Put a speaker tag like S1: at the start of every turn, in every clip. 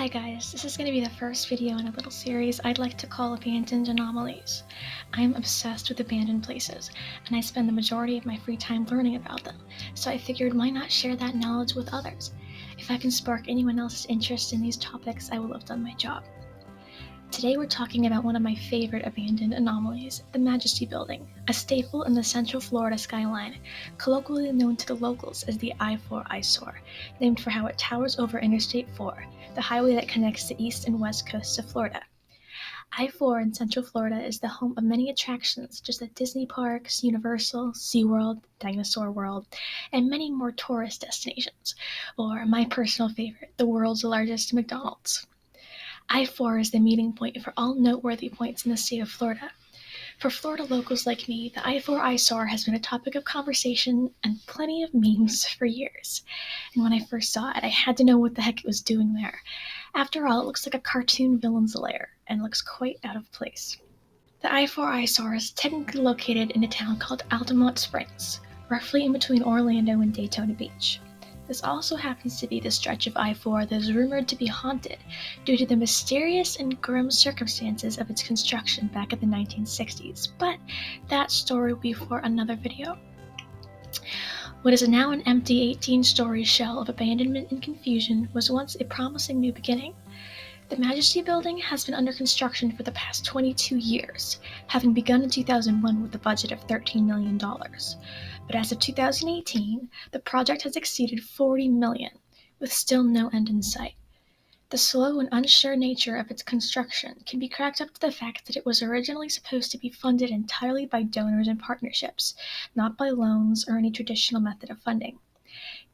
S1: Hi guys, this is going to be the first video in a little series I'd like to call Abandoned Anomalies. I'm obsessed with abandoned places, and I spend the majority of my free time learning about them, so I figured why not share that knowledge with others? If I can spark anyone else's interest in these topics, I will have done my job. Today we're talking about one of my favorite abandoned anomalies, the Majesty Building, a staple in the Central Florida skyline, colloquially known to the locals as the I-4 Eyesore, named for how it towers over Interstate 4, the highway that connects the east and west coasts of Florida. I-4 in Central Florida is the home of many attractions such as the Disney parks, Universal, SeaWorld, Dinosaur World, and many more tourist destinations, or my personal favorite, the world's largest McDonald's. I-4 is the meeting point for all noteworthy points in the state of Florida. For Florida locals like me, the I-4 Eyesore has been a topic of conversation and plenty of memes for years. And when I first saw it, I had to know what the heck it was doing there. After all, it looks like a cartoon villain's lair, and looks quite out of place. The I-4 Eyesore is technically located in a town called Altamont Springs, roughly in between Orlando and Daytona Beach. This also happens to be the stretch of I-4 that is rumored to be haunted due to the mysterious and grim circumstances of its construction back in the 1960s, but that story will be for another video. What is now an empty 18-story shell of abandonment and confusion was once a promising new beginning. The Majesty Building has been under construction for the past 22 years, having begun in 2001 with a budget of $13 million. But as of 2018, the project has exceeded $40 million, with still no end in sight. The slow and unsure nature of its construction can be cracked up to the fact that it was originally supposed to be funded entirely by donors and partnerships, not by loans or any traditional method of funding.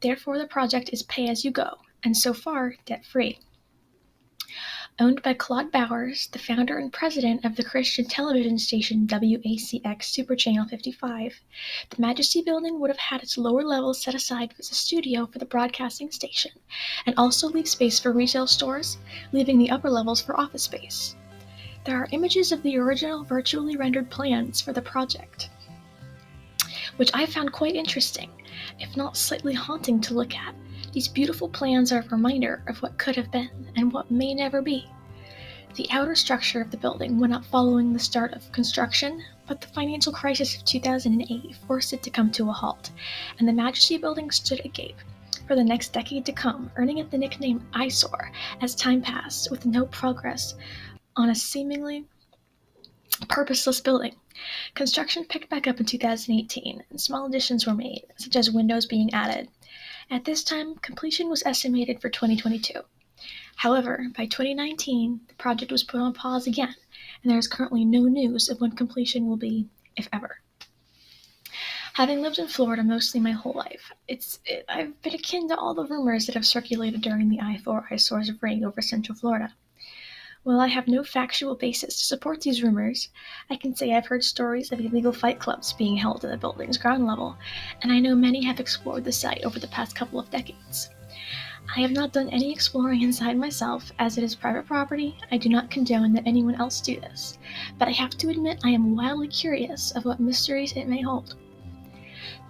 S1: Therefore, the project is pay-as-you-go, and so far, debt-free. Owned by Claude Bowers, the founder and president of the Christian television station WACX Super Channel 55, the Majesty Building would have had its lower levels set aside as a studio for the broadcasting station, and also leave space for retail stores, leaving the upper levels for office space. There are images of the original virtually rendered plans for the project, which I found quite interesting, if not slightly haunting to look at. These beautiful plans are a reminder of what could have been and what may never be. The outer structure of the building went up following the start of construction, but the financial crisis of 2008 forced it to come to a halt, and the Majesty Building stood agape for the next decade to come, earning it the nickname Eyesore as time passed with no progress on a seemingly purposeless building. Construction picked back up in 2018, and small additions were made, such as windows being added. At this time, completion was estimated for 2022. However, by 2019, the project was put on pause again, and there is currently no news of when completion will be, if ever. Having lived in Florida mostly my whole life, I've been akin to all the rumors that have circulated during the I-4 Eyesore's reign over Central Florida. While I have no factual basis to support these rumors, I can say I've heard stories of illegal fight clubs being held in the building's ground level, and I know many have explored the site over the past couple of decades. I have not done any exploring inside myself, as it is private property. I do not condone that anyone else do this, but I have to admit I am wildly curious of what mysteries it may hold.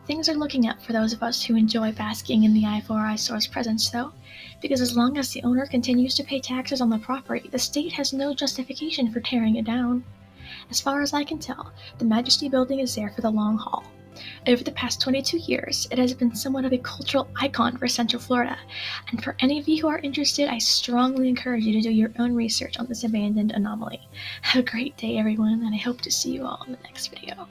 S1: Things are looking up for those of us who enjoy basking in the I-4 Eyesore's presence, though, because as long as the owner continues to pay taxes on the property, the state has no justification for tearing it down. As far as I can tell, the Majesty Building is there for the long haul. Over the past 22 years, it has been somewhat of a cultural icon for Central Florida, and for any of you who are interested, I strongly encourage you to do your own research on this abandoned anomaly. Have a great day, everyone, and I hope to see you all in the next video.